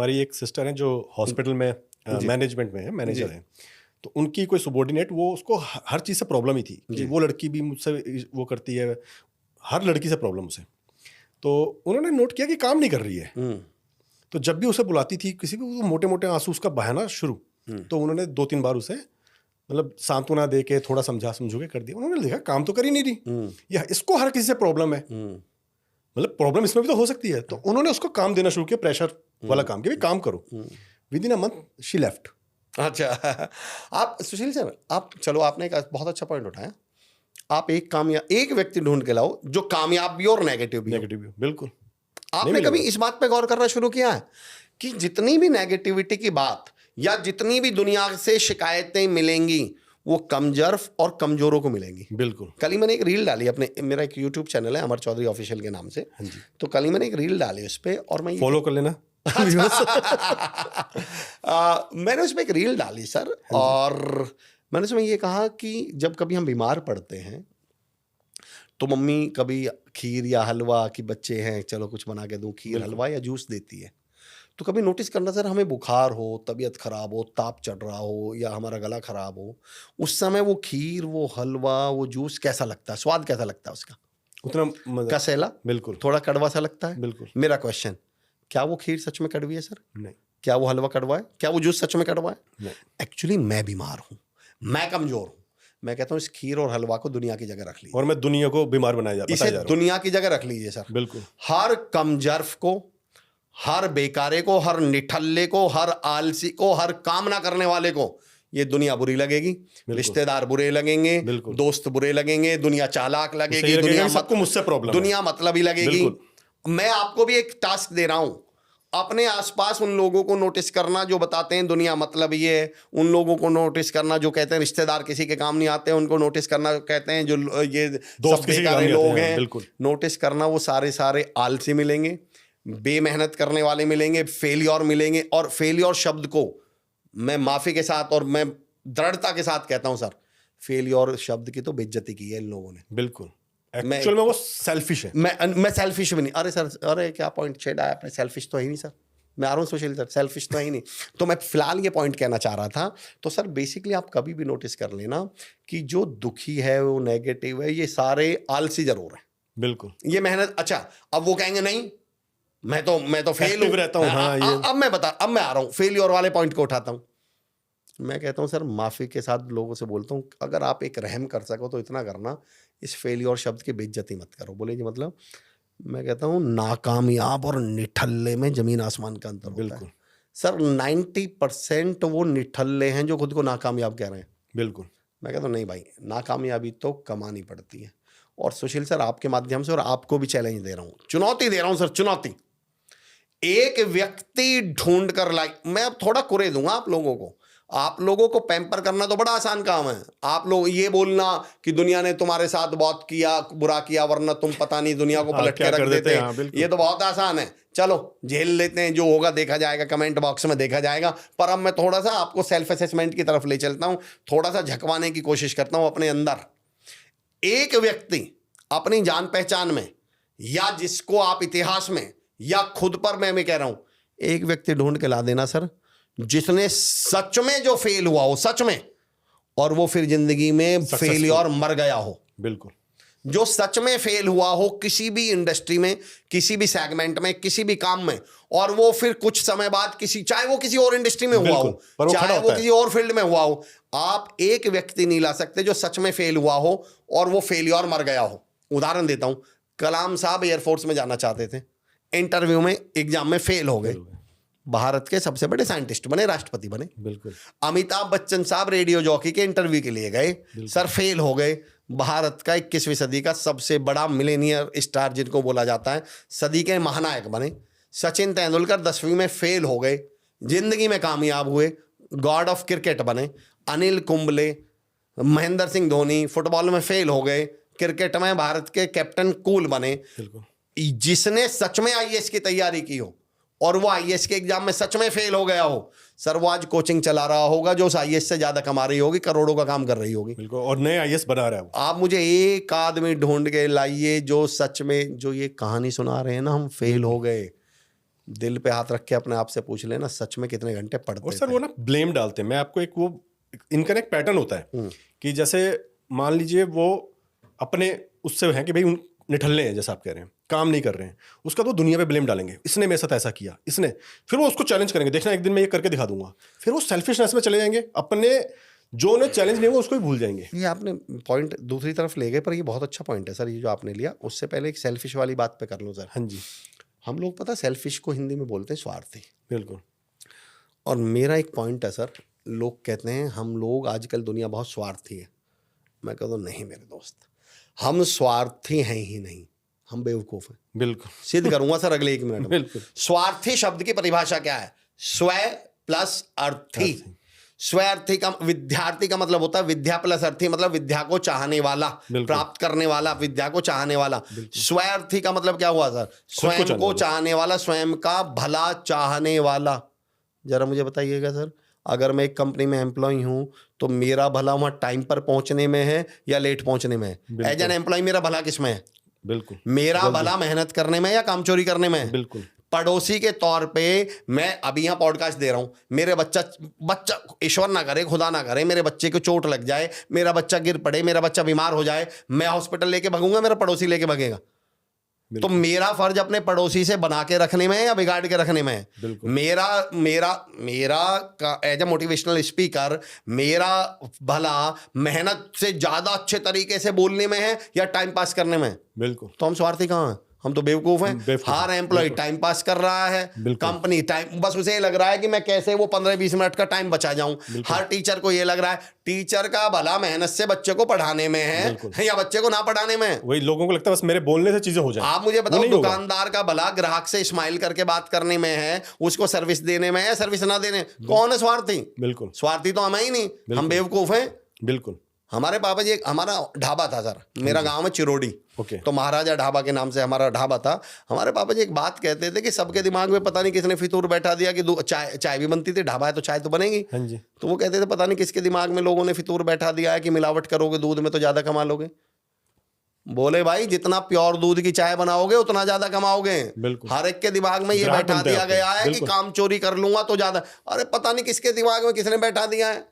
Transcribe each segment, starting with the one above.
हमारी एक सिस्टर हैं जो हॉस्पिटल में मैनेजमेंट में है, मैनेजर हैं। तो उनकी कोई सबॉर्डिनेट, वो उसको हर चीज़ से प्रॉब्लम ही थी कि वो लड़की भी मुझसे वो करती है, हर लड़की से प्रॉब्लम उसे। तो उन्होंने नोट किया कि काम नहीं कर रही है। तो जब भी उसे बुलाती थी किसी भी, वो मोटे मोटे आंसू उसका बहाना शुरू। तो उन्होंने 2-3 बार उसे मतलब सांत्वना दे के थोड़ा समझू के कर दिया। उन्होंने देखा काम तो कर ही नहीं रही, या इसको हर किसी से प्रॉब्लम है, मतलब प्रॉब्लम इसमें भी तो हो सकती है। तो उन्होंने उसको काम देना शुरू किया, प्रेशर वाला काम, कि भाई काम करो। With in a month she left. अच्छा, आप सुशील सर, आप चलो, आपने एक बहुत अच्छा पॉइंट उठाया। आप एक व्यक्ति ढूंढ के लाओ जो कामयाब भी और नेगेटिव भी। बिल्कुल। आपने कभी इस बात पे गौर करना शुरू किया है कि जितनी भी नेगेटिविटी की बात या जितनी भी दुनिया से शिकायतें मिलेंगी वो कमजोर और कमजोरों को मिलेंगी? बिल्कुल। कल ही मैंने एक रील डाली अपने, मेरा एक यूट्यूब चैनल है अमर चौधरी ऑफिशियल के नाम से। तो कल ही मैंने एक रील डाली उस पर, और मैं फॉलो कर लेना। मैंने उसमें एक रील डाली सर, और मैंने उसमें ये कहा कि जब कभी हम बीमार पड़ते हैं तो मम्मी कभी खीर या हलवा, की बच्चे हैं चलो कुछ बना के दूं, खीर हलवा या जूस देती है। तो कभी नोटिस करना सर, हमें बुखार हो, तबीयत खराब हो, ताप चढ़ रहा हो या हमारा गला खराब हो, उस समय वो खीर, वो हलवा, वो जूस कैसा लगता है, स्वाद कैसा लगता है उसका? उतना कसेला, बिल्कुल, थोड़ा कड़वा सा लगता है। बिल्कुल। मेरा क्वेश्चन, क्या वो खीर सच में कड़वी है सर? नहीं। क्या वो हलवा कड़वा है? क्या वो जूस सच में कड़वा है? नहीं। एक्चुअली मैं बीमार हूँ, मैं कमजोर हूँ, मैं कहता हूँ इस खीर और हलवा को दुनिया की जगह रख लीजिए, और मैं दुनिया को बीमार बनाया जा रहा हूं। दुनिया की जगह रख लीजिए सर। बिल्कुल। हर कमजर्फ को, हर बेकारे को, हर निठल्ले को, हर आलसी को, हर काम ना करने वाले को ये दुनिया बुरी लगेगी, रिश्तेदार बुरे लगेंगे, दोस्त बुरे लगेंगे, दुनिया चालाक लगेगी, दुनिया सबको मुझसे प्रॉब्लम, दुनिया मतलबी लगेगी। मैं आपको भी एक टास्क दे रहा हूं, अपने आसपास उन लोगों को नोटिस करना जो बताते हैं दुनिया मतलब ये है, उन लोगों को नोटिस करना जो कहते हैं रिश्तेदार किसी के काम नहीं आते हैं, उनको नोटिस करना कहते हैं जो ये दोस्त किसी के काम नहीं लोग हैं, नोटिस करना वो सारे आलसी मिलेंगे, बेमेहनत करने वाले मिलेंगे, फेलियर मिलेंगे। और फेलियर शब्द को मैं माफी के साथ और मैं दृढ़ता के साथ कहता हूं सर, फेलियर शब्द की तो बेइज्जती की है इन लोगों ने। बिल्कुल। एक्चुअल में वो सेल्फिश है। मैं सेल्फिश भी नहीं। अरे सर, अरे क्या पॉइंट छेड़ा है आपने, सेल्फिश तो है ही नहीं सर, मैं आ रहा हूँ सुशील सर, सेल्फिश तो है ही नहीं। तो मैं फिलहाल ये पॉइंट कहना चाह रहा था। तो सर बेसिकली आप कभी भी नोटिस कर लेना कि जो दुखी है, वो नेगेटिव है, ये सारे आलसी जरूर हैं। बिल्कुल। ये मेहनत, अच्छा अब वो कहेंगे नहीं मैं तो फेल रहता हूँ। हाँ, अब मैं आ रहा हूँ फेलियर वाले पॉइंट को उठाता हूँ। मैं कहता हूँ सर, माफी के साथ लोगों से बोलता हूँ, अगर आप एक रहम कर सको तो इतना करना, इस फेलियर शब्द की बेइज्जती मत करो। बोले जी मतलब? मैं कहता हूँ नाकामयाब और निठल्ले में जमीन आसमान का अंतर होता है सर। 90% वो निठल्ले हैं जो खुद को नाकामयाब कह रहे हैं। बिल्कुल। मैं कहता हूँ नहीं भाई, नाकामयाबी तो कमानी पड़ती है। और सुशील सर आपके माध्यम से और आपको भी चैलेंज दे रहा हूँ, चुनौती दे रहा हूँ सर, चुनौती। एक व्यक्ति ढूंढ कर मैं अब थोड़ा कुरे दूंगा आप लोगों को। आप लोगों को पैम्पर करना तो बड़ा आसान काम है। आप लोग ये बोलना कि दुनिया ने तुम्हारे साथ बहुत किया, बुरा किया, वरना तुम पता नहीं दुनिया को पलट के रख देते हैं। ये तो बहुत आसान है, चलो झेल लेते हैं, जो होगा देखा जाएगा, कमेंट बॉक्स में देखा जाएगा। पर अब मैं थोड़ा सा आपको सेल्फ असेसमेंट की तरफ ले चलता हूं, थोड़ा सा झकवाने की कोशिश करता हूं अपने अंदर। एक व्यक्ति अपनी जान पहचान में, या जिसको आप इतिहास में, या खुद पर मैं कह रहा हूं, एक व्यक्ति ढूंढ के ला देना सर, जिसने सच में जो फेल हुआ हो, सच में, और वो फिर जिंदगी में फेलियर मर गया हो। बिल्कुल। जो सच में फेल हुआ हो किसी भी इंडस्ट्री में, किसी भी सेगमेंट में, किसी भी काम में, और वो फिर कुछ समय बाद चाहे वो किसी और इंडस्ट्री में हुआ हो, चाहे वो किसी और फील्ड में हुआ हो, आप एक व्यक्ति नहीं ला सकते जो सच में फेल हुआ हो और वो फेलियर मर गया हो। उदाहरण देता हूं, कलाम साहब एयरफोर्स में जाना चाहते थे, इंटरव्यू में, एग्जाम में फेल हो गए, भारत के सबसे बड़े साइंटिस्ट बने, राष्ट्रपति बने। बिल्कुल। अमिताभ बच्चन साहब रेडियो जॉकी के इंटरव्यू के लिए गए, सर फेल हो गए। भारत का 21वीं सदी का सबसे बड़ा मिलेनियर स्टार जिनको बोला जाता है, सदी के महानायक बने। सचिन तेंदुलकर 10वीं में फेल हो गए, जिंदगी में कामयाब हुए, गॉड ऑफ क्रिकेट बने। अनिल कुंबले, महेंद्र सिंह धोनी फुटबॉल में फेल हो गए, क्रिकेट में भारत के कैप्टन कूल बने। जिसने सच में आईएएस की तैयारी की हो और वो आईएएस के एग्जाम में सच में फेल हो गया हो, सर वो आज कोचिंग चला रहा होगा जो उस आईएएस से ज्यादा कमा रही होगी, करोड़ों का काम कर रही होगी। बिल्कुल। और नए आईएएस बना रहा है वो। आप मुझे एक आदमी ढूंढ के लाइए जो सच में, जो ये कहानी सुना रहे हैं ना हम फेल हो गए, दिल पे हाथ रख के अपने आप से पूछ लेना, सच में कितने घंटे पढ़ते और सर थे? वो ना ब्लेम डालते हैं। मैं आपको एक वो इनका एक पैटर्न होता है कि जैसे मान लीजिए वो अपने उससे हैं कि भाई निठल्ले हैं, जैसा आप कह रहे हैं, काम नहीं कर रहे हैं, उसका तो दुनिया पे ब्लेम डालेंगे, इसने मेरे साथ ऐसा किया, इसने, फिर वो उसको चैलेंज करेंगे, देखना एक दिन मैं ये करके दिखा दूंगा, फिर वो सेल्फिशनेस में चले जाएंगे, अपने जो उन्हें चैलेंज नहीं हुआ उसको ही भूल जाएंगे। ये आपने पॉइंट दूसरी तरफ ले गए, पर ये बहुत अच्छा पॉइंट है सर, ये जो आपने लिया। उससे पहले एक सेल्फिश वाली बात पे कर लूँ सर। हाँ जी, हम लोग पता सेल्फिश को हिंदी में बोलते हैं स्वार्थी। बिल्कुल। और मेरा एक पॉइंट है सर, लोग कहते हैं हम लोग आजकल दुनिया बहुत स्वार्थी है। मैं कहता हूँ नहीं मेरे दोस्त, हम स्वार्थी हैं ही नहीं, हम बेवकूफ़ हैं। बिल्कुल सिद्ध करूंगा सर अगले 1 मिनट में। बिल्कुल। स्वार्थी शब्द की परिभाषा क्या है? स्व प्लस अर्थी। स्व अर्थी का, विद्यार्थी का मतलब होता है विद्या प्लस अर्थी, मतलब विद्या को चाहने वाला, प्राप्त करने वाला, विद्या को चाहने वाला। स्व अर्थी का मतलब क्या हुआ सर? स्वयं को चाहने वाला, स्वयं का भला चाहने वाला। जरा मुझे बताइएगा सर, अगर मैं एक कंपनी में एम्प्लॉय हूं तो मेरा भला वहां टाइम पर पहुंचने में है या लेट पहुंचने में है? एज एन एम्प्लॉय मेरा भला किस में है? बिल्कुल। मेरा भला मेहनत करने में या काम चोरी करने में है? बिल्कुल। पड़ोसी के तौर पे मैं अभी यहाँ पॉडकास्ट दे रहा हूँ, मेरे बच्चा ईश्वर ना करे, खुदा ना करे, मेरे बच्चे को चोट लग जाए, मेरा बच्चा गिर पड़े, मेरा बच्चा बीमार हो जाए, मैं हॉस्पिटल लेके भागूंगा, मेरा पड़ोसी लेके भागेगा? तो मेरा फर्ज अपने पड़ोसी से बना के रखने में है या बिगाड़ के रखने में है? मेरा मेरा मेरा एज ए मोटिवेशनल स्पीकर मेरा भला मेहनत से ज्यादा अच्छे तरीके से बोलने में है या टाइम पास करने में है? बिल्कुल। तो हम स्वार्थी कहाँ हैं? हम तो बेवकूफ हैं। हर एम्प्लॉय टाइम पास कर रहा है, कंपनी टाइम, बस उसे लग रहा है कि मैं कैसे वो 15-20 मिनट का टाइम बचा जाऊं। हर टीचर को ये लग रहा है टीचर का भला मेहनत से बच्चे को पढ़ाने में है या बच्चे को ना पढ़ाने में है। वही लोगों को लगता है बस मेरे बोलने से चीजें हो जाए। आप मुझे बताओ, दुकानदार का भला ग्राहक से स्माइल करके बात करने में है, उसको सर्विस देने में है, सर्विस ना देने? कौन है स्वार्थी? बिल्कुल। स्वार्थी तो हम ही नहीं, हम बेवकूफ हैं। बिल्कुल। हमारे पापा जी, हमारा ढाबा था सर, मेरा गांव है चिरोड़ी, तो महाराजा ढाबा के नाम से हमारा ढाबा था। हमारे पापा जी एक बात कहते थे कि सबके दिमाग में पता नहीं किसने फितूर बैठा दिया कि चाय भी बनती थी, ढाबा है तो चाय तो बनेगी। हाँ जी। तो वो कहते थे पता नहीं किसके दिमाग में लोगों ने फितूर बैठा दिया है कि मिलावट करोगे दूध में तो ज्यादा कमा लोगे। बोले भाई जितना प्योर दूध की चाय बनाओगे उतना ज्यादा कमाओगे। हर एक के दिमाग में ये बैठा दिया गया है कि काम चोरी कर लूंगा तो ज्यादा। अरे पता नहीं किसके दिमाग में किसने बैठा दिया है।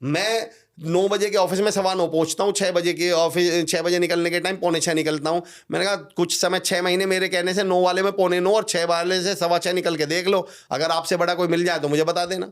मैं 9 बजे के ऑफिस में 9:15 पहुंचता हूँ, 6 बजे के ऑफिस, 6 बजे निकलने के टाइम 5:45 निकलता हूँ। मैंने कहा कुछ समय 6 महीने मेरे कहने से 9 वाले में 9:45 और 6 वाले से 6:15 निकल के देख लो, अगर आपसे बड़ा कोई मिल जाए तो मुझे बता देना।